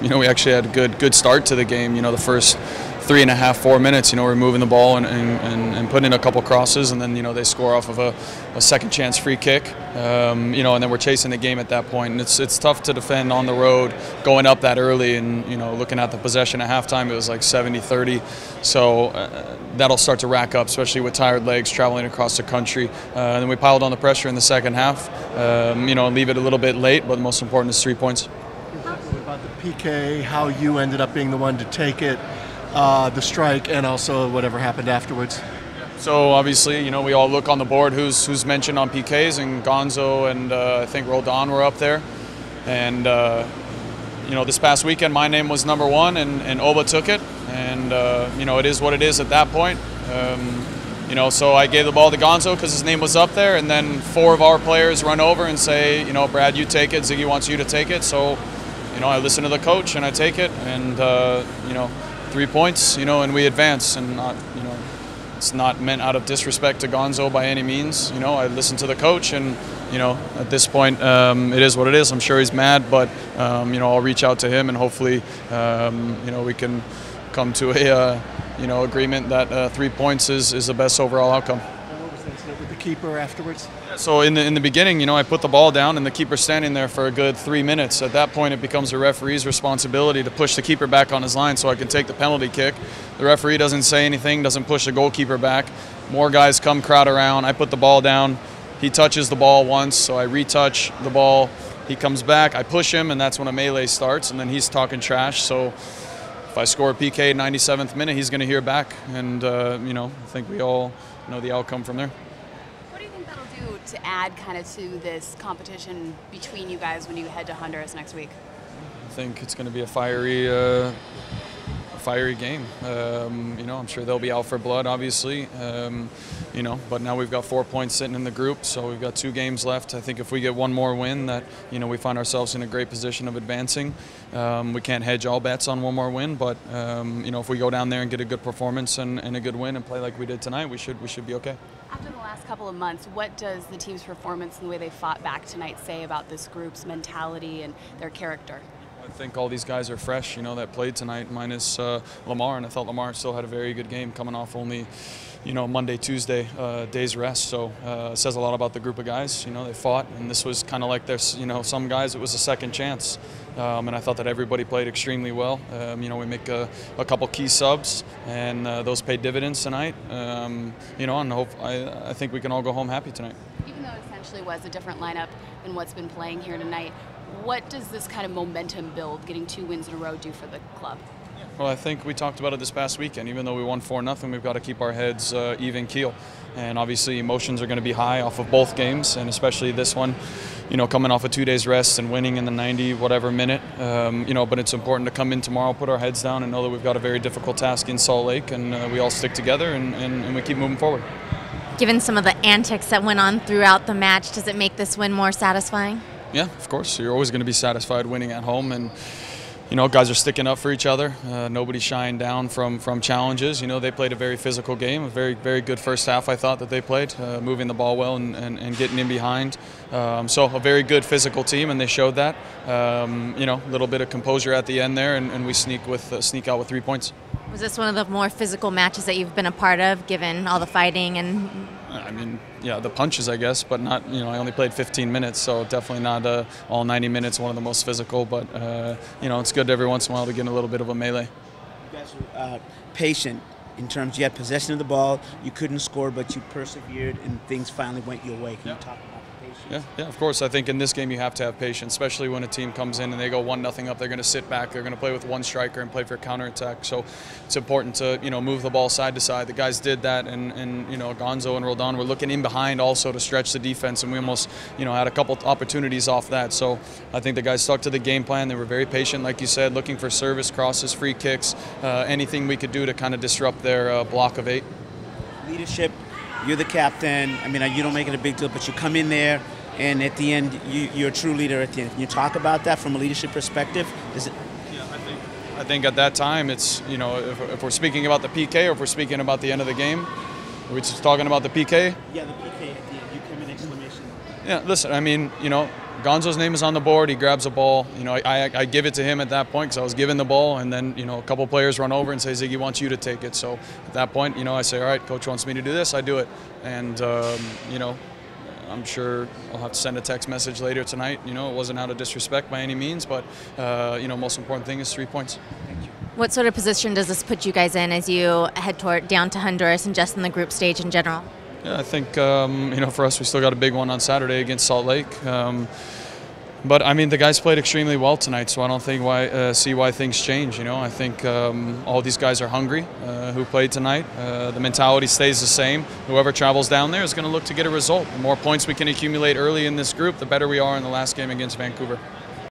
we actually had a good start to the game. The first 3.5, 4 minutes, we're moving the ball and putting in a couple crosses, and then, they score off of a second chance free kick, and then we're chasing the game at that point. And it's tough to defend on the road going up that early, and, looking at the possession at halftime, it was like 70-30. So that'll start to rack up, especially with tired legs traveling across the country. And then we piled on the pressure in the second half, and leave it a little bit late, but the most important is 3 points. About the PK, how you ended up being the one to take it, the strike, and also whatever happened afterwards. So obviously, we all look on the board who's mentioned on PKs, and Gonzo and I think Roldan were up there. And this past weekend my name was number 1, and Oba took it, and it is what it is at that point. So I gave the ball to Gonzo because his name was up there, and then 4 of our players run over and say, Brad, you take it, Ziggy wants you to take it. So I listen to the coach and I take it, and 3 points, and we advance, and not, it's not meant out of disrespect to Gonzo by any means. I listen to the coach, and at this point, it is what it is. I'm sure he's mad, but I'll reach out to him, and hopefully, we can come to a agreement that 3 points is the best overall outcome. What was the incident with the keeper afterwards? So in the beginning, I put the ball down, and the keeper's standing there for a good 3 minutes. At that point, it becomes the referee's responsibility to push the keeper back on his line so I can take the penalty kick. The referee doesn't say anything, doesn't push the goalkeeper back. More guys come crowd around. I put the ball down. He touches the ball once, so I retouch the ball. He comes back. I push him, and that's when a melee starts, and then he's talking trash. So if I score a PK 97th minute, he's going to hear back, and I think we all know the outcome from there. What do you think that'll do to add kind of to this competition between you guys when you head to Honduras next week? I think it's going to be a fiery game. I'm sure they'll be out for blood, obviously. But now we've got 4 points sitting in the group, so we've got 2 games left. I think if we get one more win, that we find ourselves in a great position of advancing. We can't hedge all bets on one more win, but if we go down there and get a good performance and a good win and play like we did tonight, we should be okay. After the last couple of months, what does the team's performance and the way they fought back tonight say about this group's mentality and their character? I think all these guys are fresh, that played tonight, minus Lamar, and I thought Lamar still had a very good game, coming off only, Monday, Tuesday, days rest. So it says a lot about the group of guys. They fought, and this was kind of like there's, some guys it was a second chance, and I thought that everybody played extremely well. We make a couple key subs, and those paid dividends tonight. And I think we can all go home happy tonight. Even though it essentially was a different lineup than what's been playing here tonight, what does this kind of momentum build, getting 2 wins in a row, do for the club? Well, I think we talked about it this past weekend. Even though we won 4-0, we've got to keep our heads even keel. And obviously emotions are going to be high off of both games, and especially this one, coming off of 2 days rest and winning in the 90-whatever minute. But it's important to come in tomorrow, put our heads down, and know that we've got a very difficult task in Salt Lake, and we all stick together and we keep moving forward. Given some of the antics that went on throughout the match, does it make this win more satisfying? Yeah, of course. You're always going to be satisfied winning at home, and guys are sticking up for each other. Nobody's shying down from challenges. They played a very physical game, a very, very good first half, I thought, that they played, moving the ball well and getting in behind. So a very good physical team, and they showed that. A little bit of composure at the end there, and we sneak out with 3 points. Was this one of the more physical matches that you've been a part of, given all the fighting and? I mean, yeah, the punches, I guess, but not. I only played 15 minutes, so definitely not all 90 minutes. One of the most physical, but it's good every once in a while to get in a little bit of a melee. You guys were patient in terms. You had possession of the ball, you couldn't score, but you persevered, and things finally went your way. Can you talk about the patience? Yeah, of course. I think in this game you have to have patience, especially when a team comes in and they go 1-0 up. They're going to sit back. They're going to play with one striker and play for counterattack. So it's important to move the ball side to side. The guys did that, and Gonzo and Roldan were looking in behind also to stretch the defense, and we almost had a couple opportunities off that. So I think the guys stuck to the game plan. They were very patient, like you said, looking for service, crosses, free kicks, anything we could do to kind of disrupt their block of 8. Leadership. You're the captain. I mean, you don't make it a big deal, but you come in there, and at the end, you're a true leader at the end. Can you talk about that from a leadership perspective? Yeah, I think at that time, it's, if we're speaking about the PK or if we're speaking about the end of the game, are we just talking about the PK? Yeah, the PK at the end. You come in exclamation. Yeah, listen, I mean, Gonzo's name is on the board. He grabs a ball. You know, I give it to him at that point because I was given the ball, and then, you know, a couple players run over and say, Ziggy wants you to take it. So at that point, you know, I say, all right, coach wants me to do this, I do it. And, you know, I'm sure I'll have to send a text message later tonight. You know, it wasn't out of disrespect by any means, but, you know, most important thing is 3 points. Thank you. What sort of position does this put you guys in as you head down to Honduras and just in the group stage in general? Yeah, I think, you know, for us, we still got a big one on Saturday against Salt Lake. But, I mean, the guys played extremely well tonight, so I don't think see why things change, you know. I think all these guys are hungry who played tonight. The mentality stays the same. Whoever travels down there is going to look to get a result. The more points we can accumulate early in this group, the better we are in the last game against Vancouver.